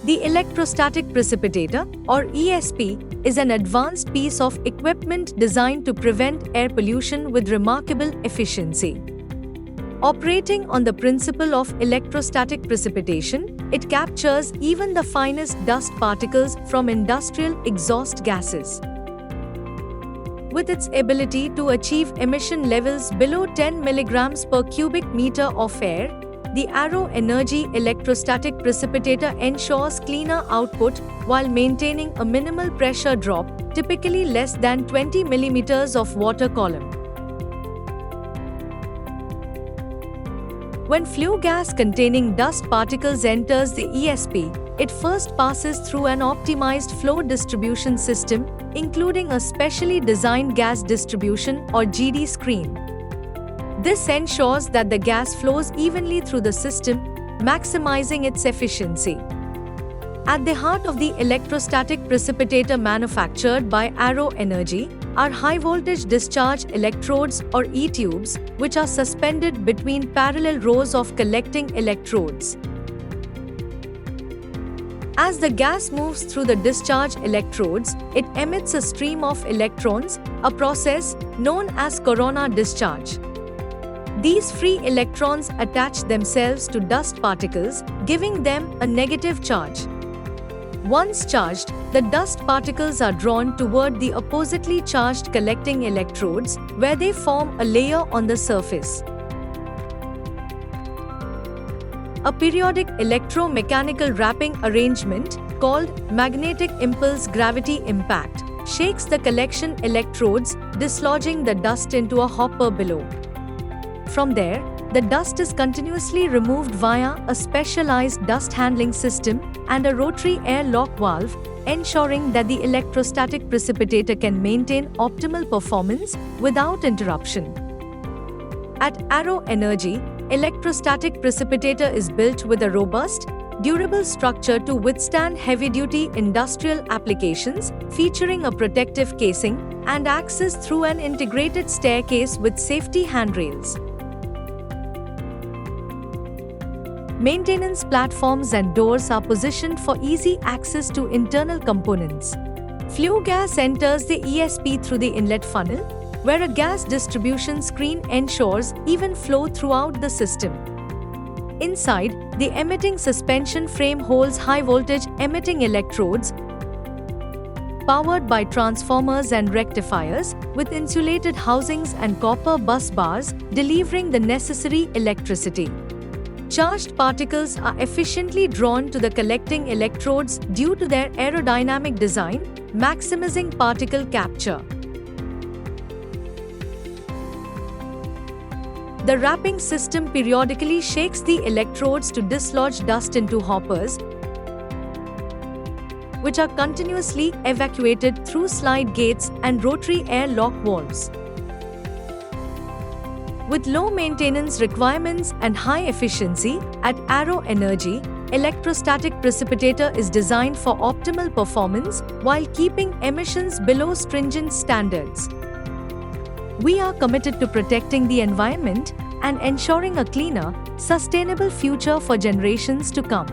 The electrostatic precipitator, or ESP, is an advanced piece of equipment designed to prevent air pollution with remarkable efficiency. Operating on the principle of electrostatic precipitation, it captures even the finest dust particles from industrial exhaust gases. With its ability to achieve emission levels below 10 mg per cubic meter of air, the Arrow Energy electrostatic precipitator ensures cleaner output while maintaining a minimal pressure drop, typically less than 20 mm of water column. When flue gas containing dust particles enters the ESP, it first passes through an optimized flow distribution system, including a specially designed gas distribution or GD screen. This ensures that the gas flows evenly through the system, maximizing its efficiency. At the heart of the electrostatic precipitator manufactured by Arrow Energy are high-voltage discharge electrodes or E-tubes, which are suspended between parallel rows of collecting electrodes. As the gas moves through the discharge electrodes, it emits a stream of electrons, a process known as corona discharge. These free electrons attach themselves to dust particles, giving them a negative charge. Once charged, the dust particles are drawn toward the oppositely charged collecting electrodes, where they form a layer on the surface. A periodic electromechanical wrapping arrangement, called magnetic impulse gravity impact, shakes the collection electrodes, dislodging the dust into a hopper below. From there, the dust is continuously removed via a specialized dust handling system and a rotary air lock valve, ensuring that the electrostatic precipitator can maintain optimal performance without interruption. At Arrow Energy, electrostatic precipitator is built with a robust, durable structure to withstand heavy-duty industrial applications, featuring a protective casing and access through an integrated staircase with safety handrails. Maintenance platforms and doors are positioned for easy access to internal components. Flue gas enters the ESP through the inlet funnel, where a gas distribution screen ensures even flow throughout the system. Inside, the emitting suspension frame holds high-voltage emitting electrodes powered by transformers and rectifiers, with insulated housings and copper bus bars delivering the necessary electricity. Charged particles are efficiently drawn to the collecting electrodes due to their aerodynamic design, maximizing particle capture. The wrapping system periodically shakes the electrodes to dislodge dust into hoppers, which are continuously evacuated through slide gates and rotary air lock valves. With low maintenance requirements and high efficiency, at Arrow Energy, electrostatic precipitator is designed for optimal performance while keeping emissions below stringent standards. We are committed to protecting the environment and ensuring a cleaner, sustainable future for generations to come.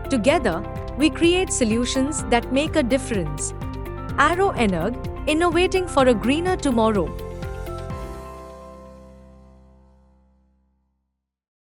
Together, we create solutions that make a difference. Arrow Energy, innovating for a greener tomorrow.